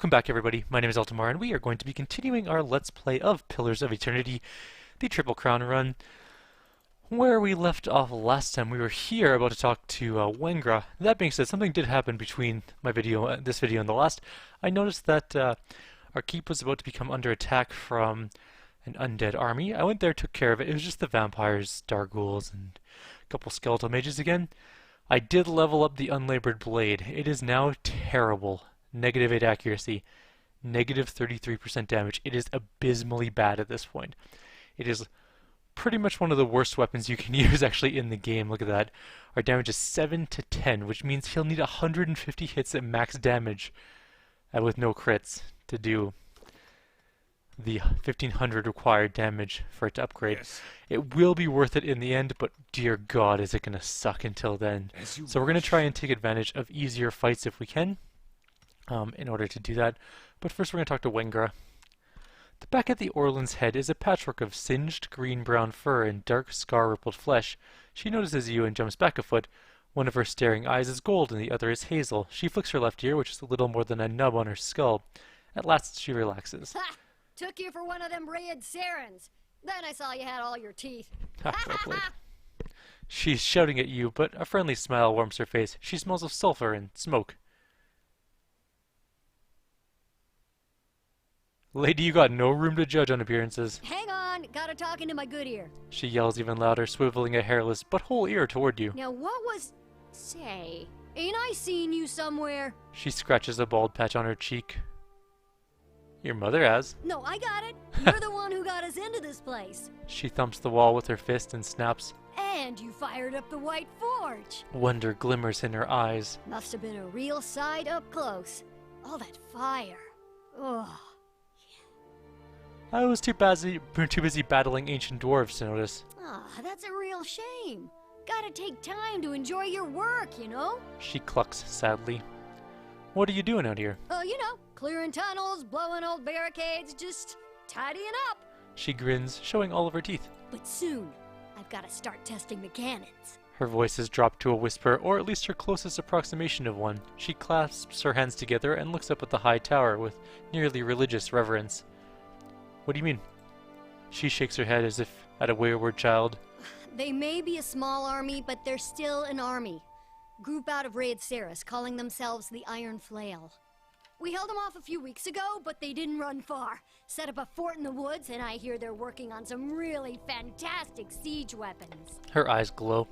Welcome back everybody, my name is Eltimar and we are going to be continuing our Let's Play of Pillars of Eternity, the Triple Crown run. Where we left off last time, we were here about to talk to Wengra. That being said, something did happen between my video, this video and the last. I noticed that our keep was about to become under attack from an undead army. I went there, took care of it. It was just the vampires, Darghouls, and a couple skeletal mages again. I did level up the unlabored blade. It is now terrible. Negative 8 accuracy, negative 33% damage. It is abysmally bad at this point. It is pretty much one of the worst weapons you can use actually in the game. Look at that. Our damage is 7 to 10, which means he'll need 150 hits at max damage with no crits to do the 1500 required damage for it to upgrade. Yes. It will be worth it in the end, but dear God, is it going to suck until then. So we're going to try and take advantage of easier fights if we can. In order to do that. But first we're going to talk to Wengra. The back of the Orlan's head is a patchwork of singed green-brown fur and dark scar-rippled flesh. She notices you and jumps back a foot. One of her staring eyes is gold and the other is hazel. She flicks her left ear, which is a little more than a nub on her skull. At last she relaxes. Ha! Took you for one of them red Sarens. Then I saw you had all your teeth. She's shouting at you, but a friendly smile warms her face. She smells of sulfur and smoke. Lady, you got no room to judge on appearances. Hang on, got a talking to my good ear. She yells even louder, swiveling a hairless but whole ear toward you. Now what was... Say, ain't I seen you somewhere? She scratches a bald patch on her cheek. Your mother has. No, I got it. You're the one who got us into this place. She thumps the wall with her fist and snaps. And you fired up the White Forge. Wonder glimmers in her eyes. Must have been a real sight up close. All that fire. Ugh. I was too busy battling ancient dwarves to notice. Ah, that's a real shame. Gotta take time to enjoy your work, you know? She clucks sadly. What are you doing out here? You know, clearing tunnels, blowing old barricades, just tidying up. She grins, showing all of her teeth. But soon, I've gotta start testing the cannons. Her voice has dropped to a whisper, or at least her closest approximation of one. She clasps her hands together and looks up at the high tower with nearly religious reverence. What do you mean? She shakes her head as if at a wayward child. They may be a small army, but they're still an army. Group out of Raid Ceres, calling themselves the Iron Flail. We held them off a few weeks ago, but they didn't run far. Set up a fort in the woods, and I hear they're working on some really fantastic siege weapons. Her eyes glow.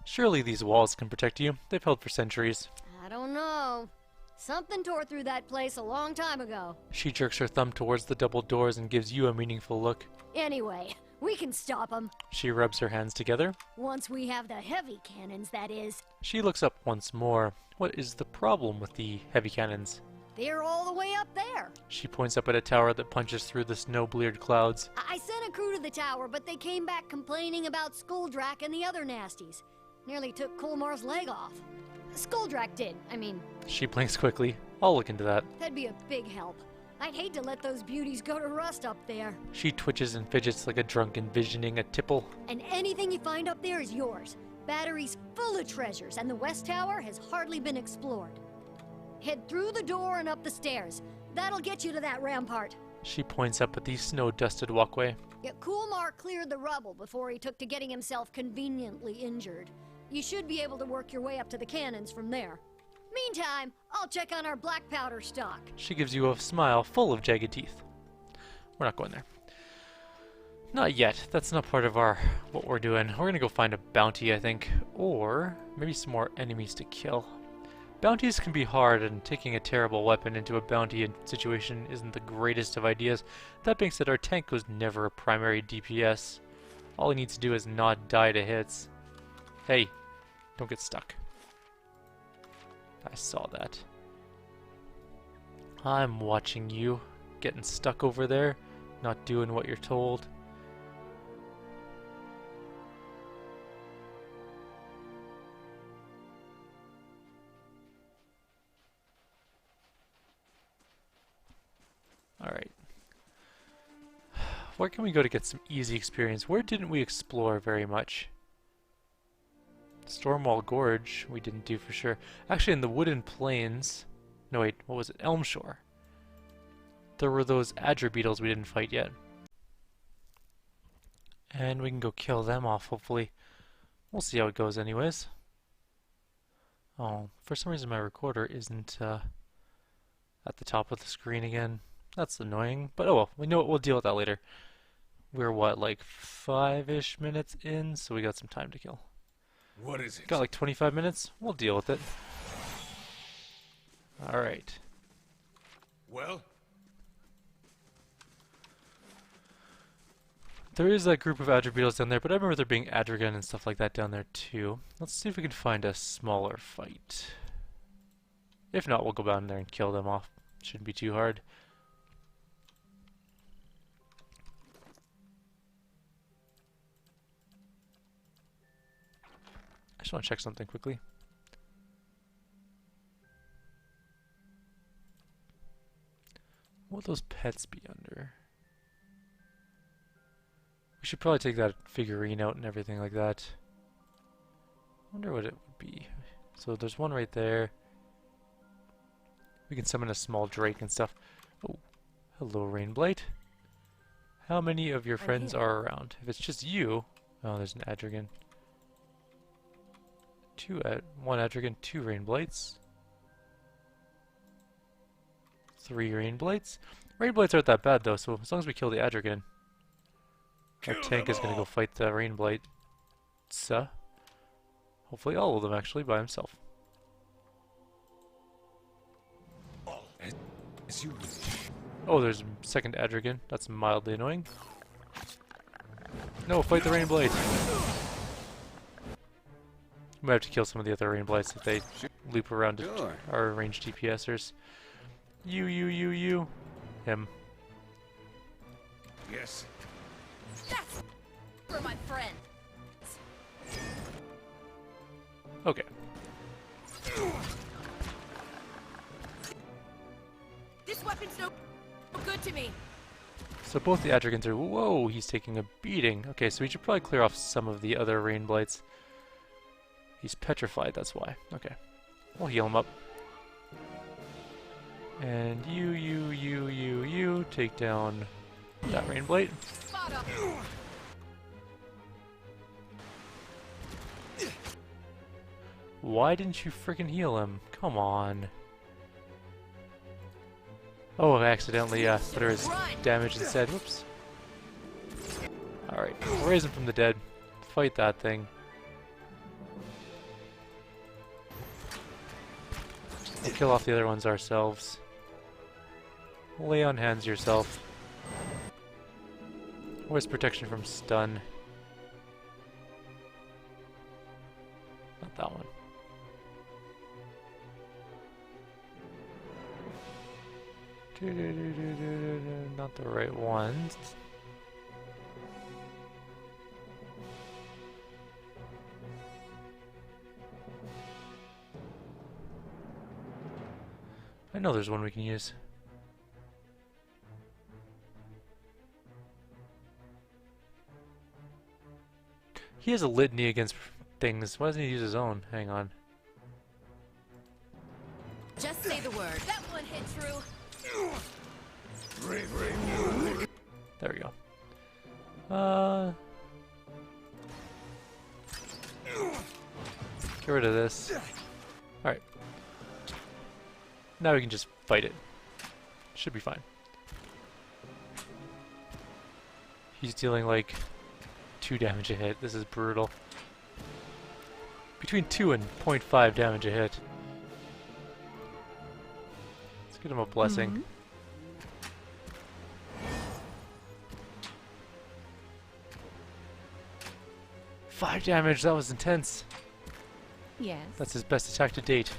Surely these walls can protect you. They've held for centuries. I don't know. Something tore through that place a long time ago. She jerks her thumb towards the double doors and gives you a meaningful look. Anyway, we can stop them. She rubs her hands together. Once we have the heavy cannons, that is. She looks up once more. What is the problem with the heavy cannons? They're all the way up there. She points up at a tower that punches through the snow-bleared clouds. I sent a crew to the tower, but they came back complaining about Skuldrak and the other nasties. Nearly took Kolmar's leg off. Skuldrak did, I mean. She blinks quickly. I'll look into that. That'd be a big help. I'd hate to let those beauties go to rust up there. She twitches and fidgets like a drunk envisioning a tipple. And anything you find up there is yours. Battery's full of treasures, and the West Tower has hardly been explored. Head through the door and up the stairs. That'll get you to that rampart. She points up at the snow-dusted walkway. Yeah, Kulmar cleared the rubble before he took to getting himself conveniently injured. You should be able to work your way up to the cannons from there. Meantime, I'll check on our black powder stock. She gives you a smile full of jagged teeth. We're not going there. Not yet. That's not part of what we're doing. We're gonna go find a bounty, I think. Or maybe some more enemies to kill. Bounties can be hard, and taking a terrible weapon into a bounty situation isn't the greatest of ideas. That being said, our tank was never a primary DPS. All he needs to do is not die to hits. Hey, don't get stuck. I saw that. I'm watching you, getting stuck over there, not doing what you're told. Alright. Where can we go to get some easy experience? Where didn't we explore very much? Stormwall Gorge we didn't do for sure. Actually, in the Wooded Plains... No, wait, what was it? Elm Shore. There were those Adger beetles we didn't fight yet. And we can go kill them off, hopefully. We'll see how it goes anyways. Oh, for some reason my recorder isn't at the top of the screen again. That's annoying, but oh well, we know we'll deal with that later. We're what, like 5-ish minutes in, so we got some time to kill. What is it? Got like 25 minutes. We'll deal with it. Alright. Well? There is that group of Adger beetles down there, but I remember there being Adrigan and stuff like that down there too. Let's see if we can find a smaller fight. If not, we'll go down there and kill them off. Shouldn't be too hard. I just want to check something quickly. What would those pets be under? We should probably take that figurine out and everything like that. Wonder what it would be. So there's one right there. We can summon a small drake and stuff. Oh, hello Rainblight. How many of your friends are around? If it's just you... Oh, there's an Adrigan. One Adrigan, 2 Rainblights. 3 Rainblights. Rainblights aren't that bad though, so as long as we kill the Adrigan. Our tank is going to go fight the Rainblight. Hopefully all of them actually by himself. Oh, there's a second Adrigan. That's mildly annoying. No, fight the Rainblight. We might have to kill some of the other Rainblights if they loop around to our ranged DPSers. You. Him. Yes. That's for my friend. Okay. This weapon's no good to me. So both the Adrigans are... Whoa, he's taking a beating. Okay, so we should probably clear off some of the other Rainblights. He's petrified, that's why. Okay. We'll heal him up. And you take down that Rainblight. Why didn't you freaking heal him? Come on. Oh, I accidentally put her as damage instead. Whoops. Alright, raise him from the dead. Fight that thing. We'll kill off the other ones ourselves. Lay on hands yourself. Where's protection from stun? Not that one. Not the right ones. I know there's one we can use. He has a litany against things. Why doesn't he use his own? Hang on. Just say the word. That one hit true. There we go. Get rid of this. Alright. Now we can just fight it. Should be fine. He's dealing like 2 damage a hit. This is brutal. Between 2 and 0.5 damage a hit. Let's get him a blessing. 5 damage, that was intense. Yes. That's his best attack to date.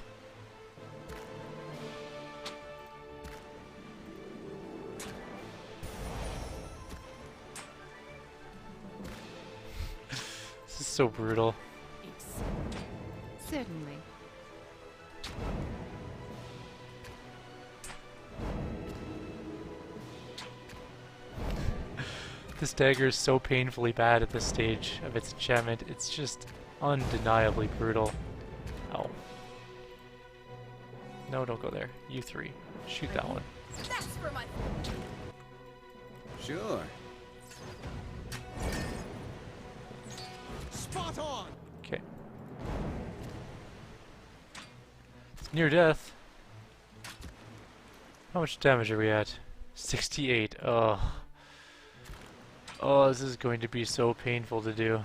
This is so brutal. Certainly. This dagger is so painfully bad at this stage of its enchantment. It's just undeniably brutal. Ow. No, don't go there. You three. Shoot that one. That's for my... Sure. Spot on! Okay. It's near death. How much damage are we at? 68. Ugh. Oh, this is going to be so painful to do.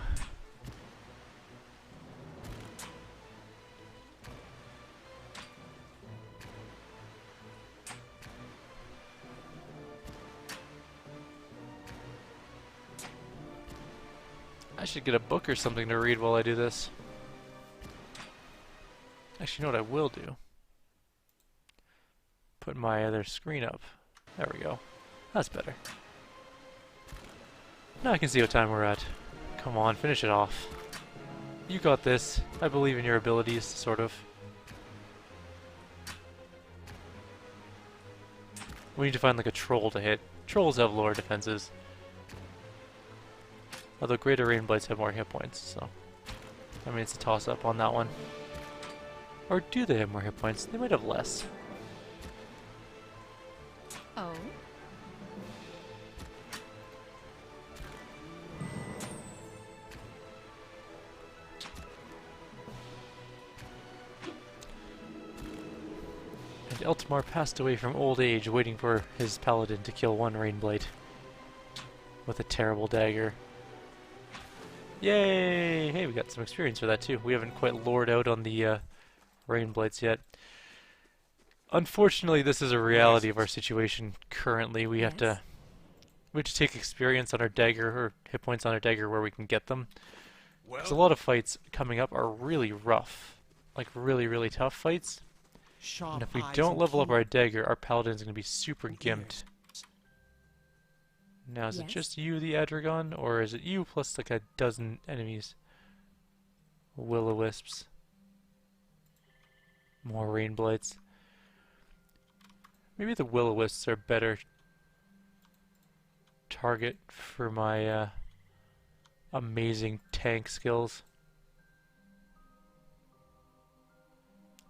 I should get a book or something to read while I do this. Actually, you know what I will do? Put my other screen up. There we go. That's better. Now I can see what time we're at. Come on, finish it off. You got this. I believe in your abilities, sort of. We need to find like a troll to hit. Trolls have lower defenses. Although greater rain blights have more hit points, so... I mean, it's a toss-up on that one. Or do they have more hit points? They might have less. Oh? And Eltimar passed away from old age, waiting for his paladin to kill one rain blight. With a terrible dagger. Yay! Hey, we got some experience for that too. We haven't quite lured out on the rain blights yet. Unfortunately, this is a reality of our situation currently. We have to take experience on our dagger, or hit points on our dagger where we can get them. Because a Well, lot of fights coming up are really rough. Like really, really tough fights. And if we don't level up our dagger, our paladin's going to be super gimped. Now, is it Yes? just you, the Adragon, or is it you plus like a dozen enemies? Will-o-wisps. More rain blights. Maybe the will-o-wisps are better target for my amazing tank skills.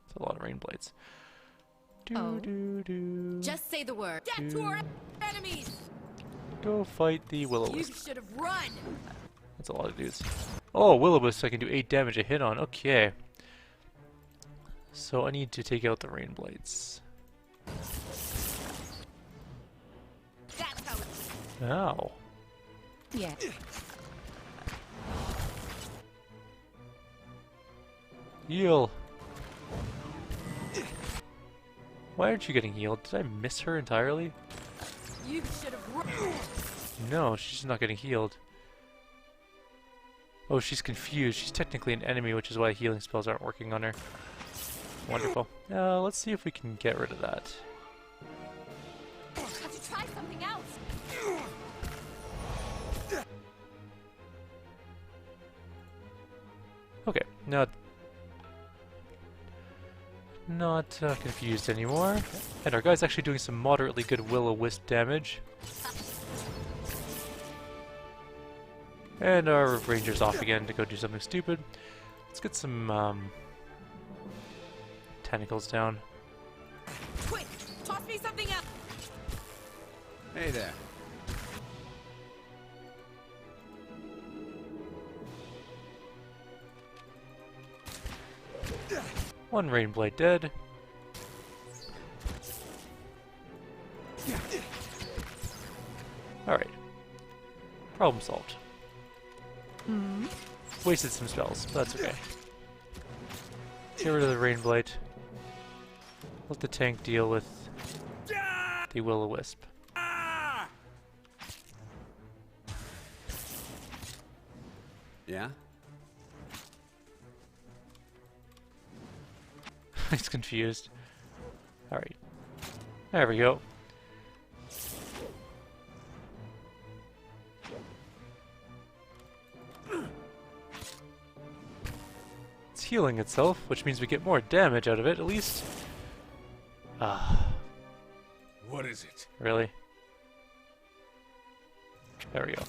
It's a lot of rain blights. Oh. Do. Just say the word. Death to our enemies! Go fight the You will-o-wisp. should have run! That's a lot of dudes. Oh, will-o-wisp I can do 8 damage a hit on. Okay. So I need to take out the rain blights. That's how it's... Ow. Yeah. Heal. Why aren't you getting healed? Did I miss her entirely? You should have run! No, she's not getting healed. Oh, she's confused. She's technically an enemy, which is why healing spells aren't working on her. Wonderful. Let's see if we can get rid of that. Have to try something else! Okay, now not confused anymore. And our guy's actually doing some moderately good will-o-wisp damage. And our ranger's off again to go do something stupid. Let's get some tentacles down. Quick! Toss me something else! Hey there. One rain blade dead. Alright. Problem solved. Wasted some spells, but that's okay. Get rid of the rain blight. Let the tank deal with the will-o-wisp. Yeah? He's confused. Alright. There we go. It's healing itself, which means we get more damage out of it, at least. Ah, what is it? really? There we go.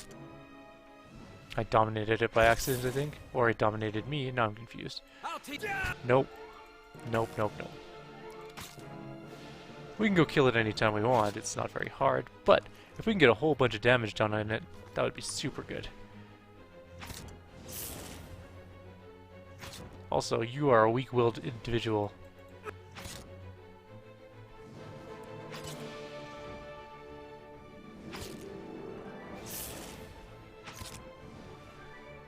I dominated it by accident, I think. Or it dominated me. Now I'm confused. I'll teach. Nope. Nope, nope, nope. We can go kill it anytime we want. It's not very hard. But if we can get a whole bunch of damage done on it, that would be super good. Also, you are a weak-willed individual.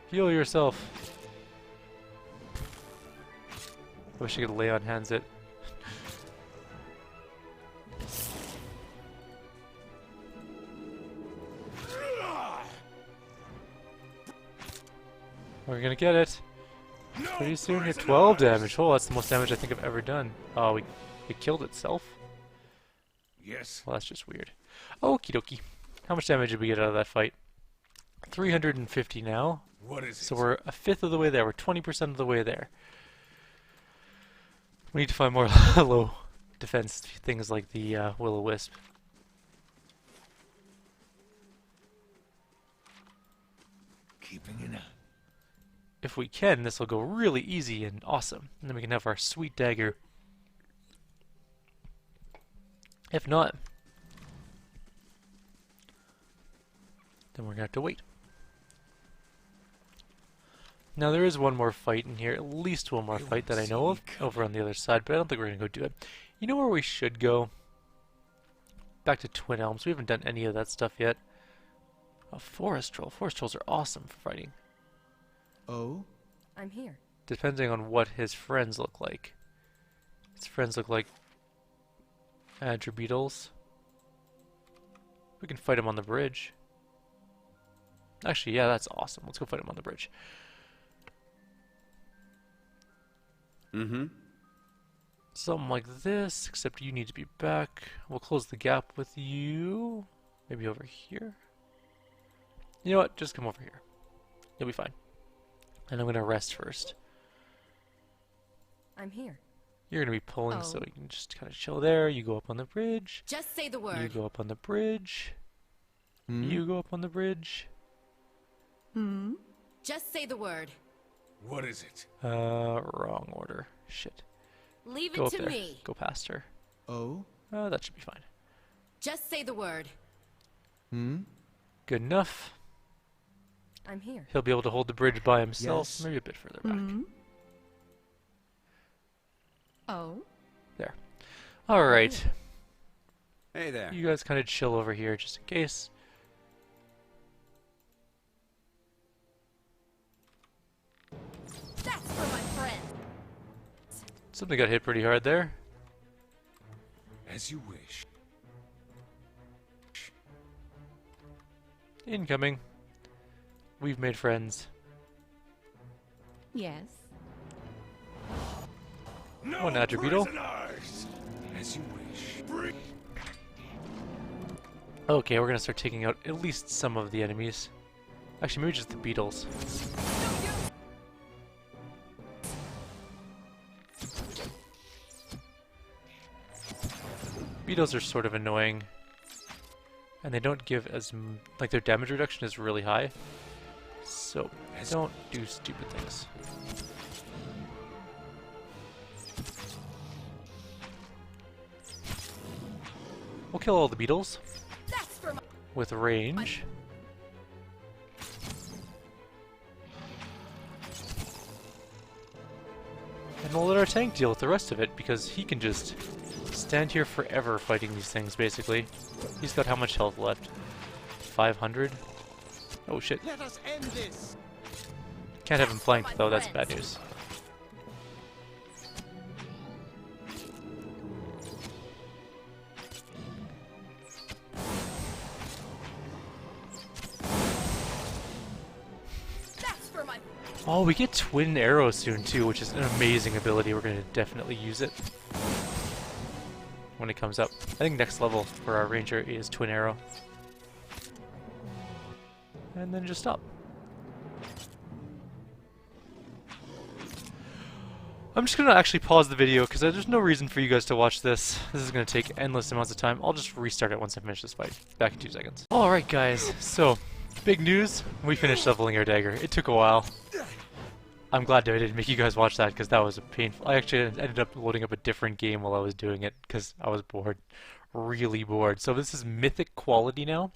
Heal yourself. I wish I could lay on hands it. We're gonna get it. Pretty soon here. 12 damage. Oh, that's the most damage I think I've ever done. Oh, it killed itself? Yes. Well, that's just weird. Okie dokie. How much damage did we get out of that fight? 350 now. What is So it? we're a fifth of the way there. We're 20% of the way there. We need to find more low defense things like the will-o-wisp. Keeping an eye. If we can, this will go really easy and awesome. And then we can have our sweet dagger. If not, then we're going to have to wait. Now there is one more fight in here, at least one more fight that I know of, over on the other side, but I don't think we're going to go do it. You know where we should go? Back to Twin Elms. We haven't done any of that stuff yet. A forest troll. Forest trolls are awesome for fighting. Oh? I'm here. Depending on what his friends look like. His friends look like Adra beetles. We can fight him on the bridge. Actually, yeah, that's awesome. Let's go fight him on the bridge. Mm-hmm. Something like this, except you need to be back. We'll close the gap with you. Maybe over here. You know what? Just come over here. You'll be fine. And I'm going to rest first. I'm here. You're going to be pulling, so Oh. you can just kind of chill there. You go up on the bridge. Just say the You word. go up on the bridge. Hmm? You go up on the bridge. Hmm? Just say the word. What is it? Wrong order. Shit. Leave Go it up to there. me. Go past her. Oh? That should be fine. Just say the word. Hmm? Good enough. I'm here. He'll be able to hold the bridge by himself. Yes. Maybe a bit further back. Oh? There. Alright. Hey there. You guys kind of chill over here just in case. That's for my friend. Something got hit pretty hard there. As you wish. Incoming. We've made friends. Yes. No One Adra beetle. prisoners! As you wish. Bring Okay, we're gonna start taking out at least some of the enemies. Actually, maybe just the beetles. Beetles are sort of annoying. And they don't give as... like, their damage reduction is really high. So, don't do stupid things. We'll kill all the beetles That's for my... with range. And we'll let our tank deal with the rest of it, because he can just stand here forever fighting these things, basically. He's got how much health left? 500? Oh shit. Let us end this. Can't have him flanked though, that's bad news. That's for my... Oh, we get twin arrows soon too, which is an amazing ability. We're gonna definitely use it when it comes up. I think next level for our ranger is twin arrow. And then just stop. I'm just gonna actually pause the video because there's no reason for you guys to watch this. This is gonna take endless amounts of time. I'll just restart it once I finish this fight. Back in 2 seconds. Alright guys, so Big news, we finished leveling our dagger. It took a while. I'm glad I didn't make you guys watch that because that was a painful. I actually ended up loading up a different game while I was doing it because I was bored. Really bored. So this is mythic quality now.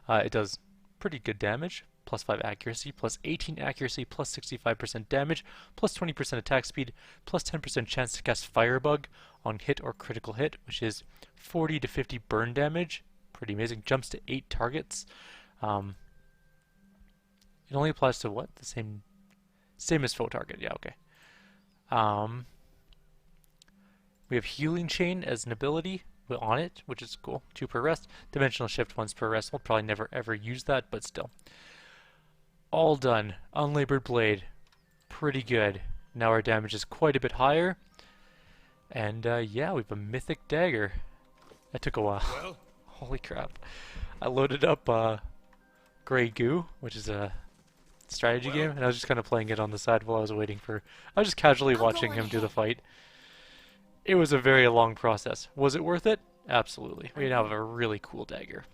It does pretty good damage. Plus 5 accuracy, plus 18 accuracy, plus 65% damage, plus 20% attack speed, plus 10% chance to cast Firebug on hit or critical hit, which is 40 to 50 burn damage. Pretty amazing. Jumps to 8 targets. It only applies to what? The same as foe target. Yeah, okay. We have Healing Chain as an ability on it, which is cool. 2 per rest. Dimensional Shift once per rest. We'll probably never ever use that, but still. All done. Unlabored Blade. Pretty good. Now our damage is quite a bit higher. And yeah, we have a Mythic Dagger. That took a while. Well, Holy crap. I loaded up Grey Goo, which is a strategy game, and I was just kind of playing it on the side while I was waiting for... I was just casually watching him do the fight. It was a very long process. Was it worth it? Absolutely. We now have a really cool dagger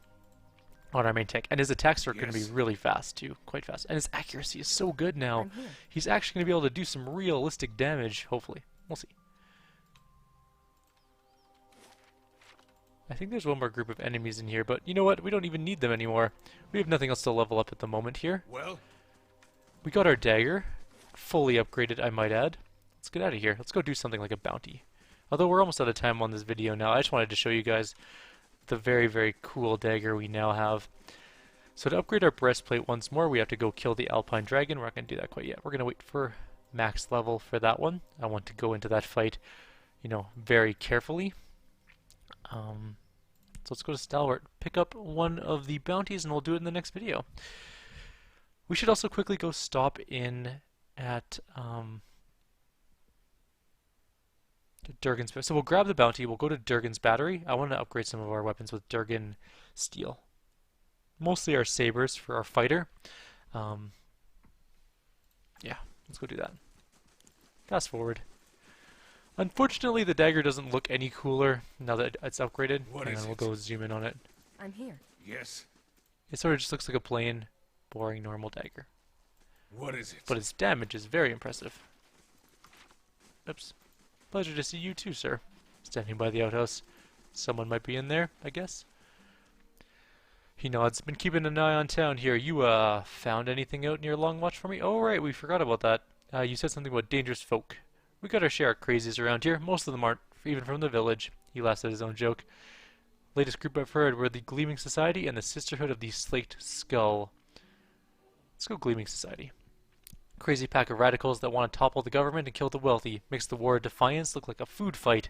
on our main tank. And his attacks are going to be really fast, too. Quite fast. And his accuracy is so good now. He's actually going to be able to do some realistic damage, hopefully. We'll see. I think there's one more group of enemies in here, but you know what? We don't even need them anymore. We have nothing else to level up at the moment here. well, We got our dagger. Fully upgraded, I might add. Let's get out of here. Let's go do something like a bounty. Although we're almost out of time on this video now, I just wanted to show you guys the very, very cool dagger we now have. So to upgrade our breastplate once more, we have to go kill the Alpine Dragon. We're not going to do that quite yet. We're going to wait for max level for that one. I want to go into that fight, you know, very carefully. So let's go to Stalwart, pick up one of the bounties, and we'll do it in the next video. We should also quickly go stop in at Durgan's. So we'll grab the bounty, we'll go to Durgan's Battery. I want to upgrade some of our weapons with Durgan Steel. Mostly our sabers for our fighter. Yeah, let's go do that. Fast forward. Unfortunately, the dagger doesn't look any cooler now that it's upgraded. What and is then we'll it? go zoom in on it. I'm here. yes. It sort of just looks like a plain, boring, normal dagger. What is it? But its damage is very impressive. Oops. Pleasure to see you too, sir. Standing by the outhouse. Someone might be in there, I guess. He nods. Been keeping an eye on town here. You, found anything out in your long watch for me? Oh, right, we forgot about that. You said something about dangerous folk. We got our share of crazies around here. Most of them aren't, even from the village. He laughs at his own joke. Latest group I've heard were the Gleaming Society and the Sisterhood of the Slaked Skull. Let's go Gleaming Society. Crazy pack of radicals that want to topple the government and kill the wealthy. Makes the War of Defiance look like a food fight.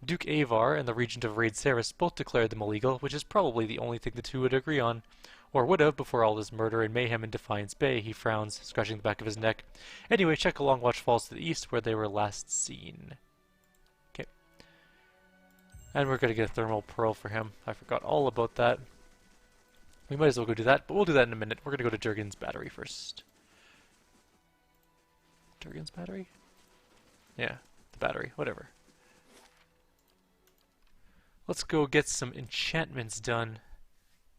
Duke Avar and the Regent of Raid Saris both declared them illegal, which is probably the only thing the two would agree on. Or would have before all this murder and mayhem in Defiance Bay. He frowns, scratching the back of his neck. Anyway, check along Watch Falls to the east where they were last seen. Okay. And we're going to get a thermal pearl for him. I forgot all about that. We might as well go do that, but we'll do that in a minute. We're going to go to Durgan's Battery first. Durgan's Battery? Yeah, the battery, whatever. Let's go get some enchantments done.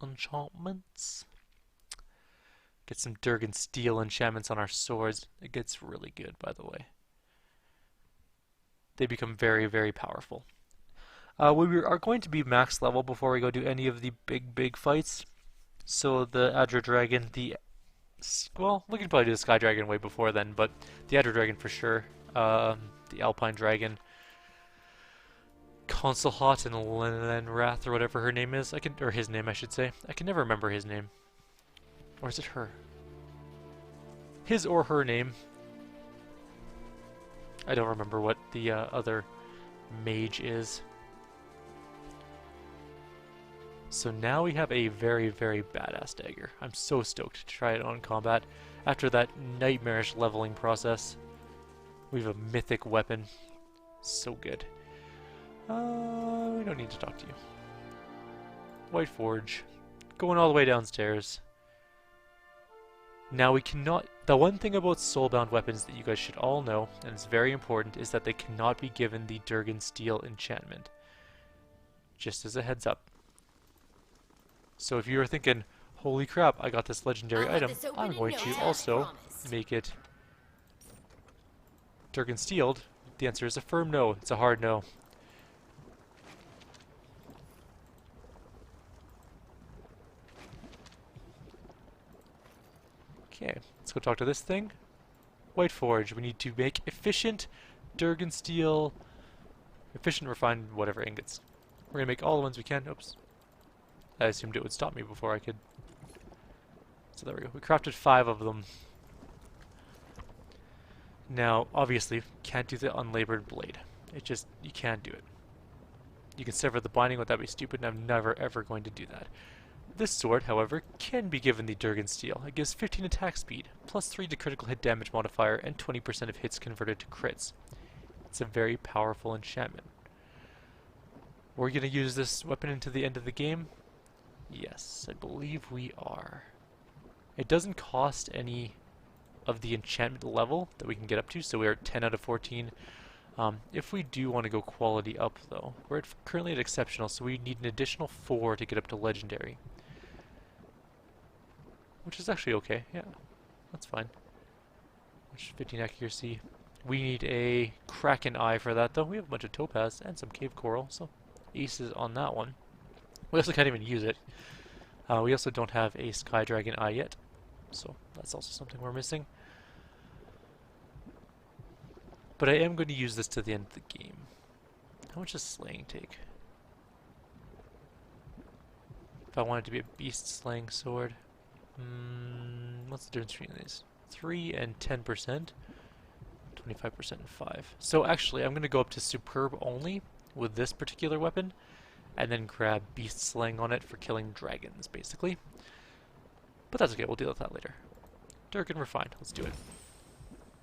Enchantments? Get some Durgan Steel enchantments on our swords. It gets really good, by the way. They become very, very powerful. We are going to be max level before we go do any of the big fights. So the Adra Dragon, well, we can probably do the Sky Dragon way before then, but the Adra Dragon for sure. The Alpine Dragon. Consulhot and Lenrath, or whatever her name is. Or his name, I should say. I can never remember his name. Or is it her? His or her name. I don't remember what the other mage is. So now we have a very, very badass dagger. I'm so stoked to try it on combat. After that nightmarish leveling process, we have a mythic weapon. So good. We don't need to talk to you. White Forge. Going all the way downstairs. Now we cannot... The one thing about soulbound weapons that you guys should all know, and it's very important, is that they cannot be given the Durgan Steel enchantment. Just as a heads up. So if you are thinking, Holy crap, I got this legendary I'll have item. this open I'm in going no to time, I also promise. make it Durgan Steeled. The answer is a firm no. It's a hard no. Okay, let's go talk to this thing. White Forge. We need to make efficient Durgan Steel, efficient refined whatever ingots. We're gonna make all the ones we can. Oops. I assumed it would stop me before I could. So there we go. We crafted 5 of them. Now, obviously, can't do the unlabored blade. It just, you can't do it. You can sever the binding, but that'd be stupid, and I'm never ever going to do that. This sword, however, can be given the Durgan Steel. It gives 15 attack speed, plus 3 to critical hit damage modifier, and 20% of hits converted to crits. It's a very powerful enchantment. We're going to use this weapon into the end of the game? Yes, I believe we are. It doesn't cost any of the enchantment level that we can get up to, so we're at 10 out of 14. If we do want to go quality up, though, we're currently at exceptional, so we need an additional 4 to get up to legendary. Which is actually okay, yeah, that's fine. Which 15 accuracy. We need a Kraken Eye for that, though. We have a bunch of topaz and some cave coral, so aces on that one. We also can't even use it. We also don't have a Sky Dragon Eye yet, so that's also something we're missing. But I am going to use this to the end of the game. How much does slaying take? If I want it to be a beast slaying sword, what's the difference between these? 3 and 10%, 25% and 5. So actually, I'm going to go up to superb only with this particular weapon, and then grab beast slaying on it for killing dragons, basically. But that's okay, we'll deal with that later. Durgan Refined, let's do it.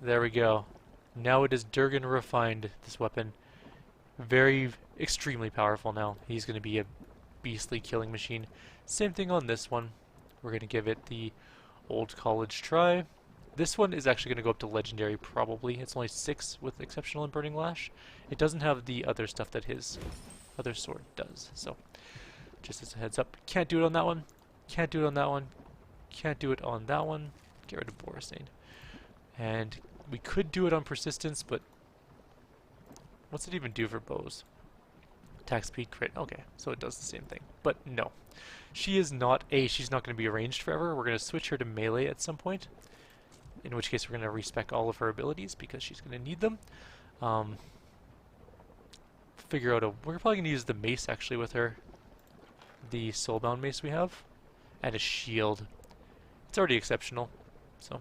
There we go. Now it is Durgan Refined, this weapon. Very, extremely powerful now. He's going to be a beastly killing machine. Same thing on this one. We're going to give it the Old College try. This one is actually going to go up to Legendary, probably. It's only 6 with Exceptional and Burning Lash. It doesn't have the other stuff that his other sword does. So, just as a heads up. Can't do it on that one. Can't do it on that one. Can't do it on that one. Get rid of Borisane. And we could do it on Persistence, but what's it even do for bows? Attack speed, crit. Okay, so it does the same thing. But no. She is not, she's not going to be ranged forever. We're going to switch her to melee at some point. In which case we're going to respec all of her abilities because she's going to need them. Figure out we're probably going to use the mace actually with her. The soulbound mace we have. And a shield. It's already exceptional. So.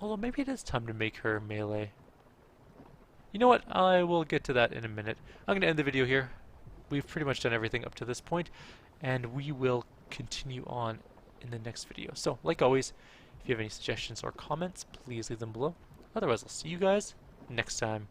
Although maybe it is time to make her melee. You know what? I will get to that in a minute. I'm going to end the video here. We've pretty much done everything up to this point, and we will continue on in the next video. So, like always, if you have any suggestions or comments, please leave them below. Otherwise, I'll see you guys next time.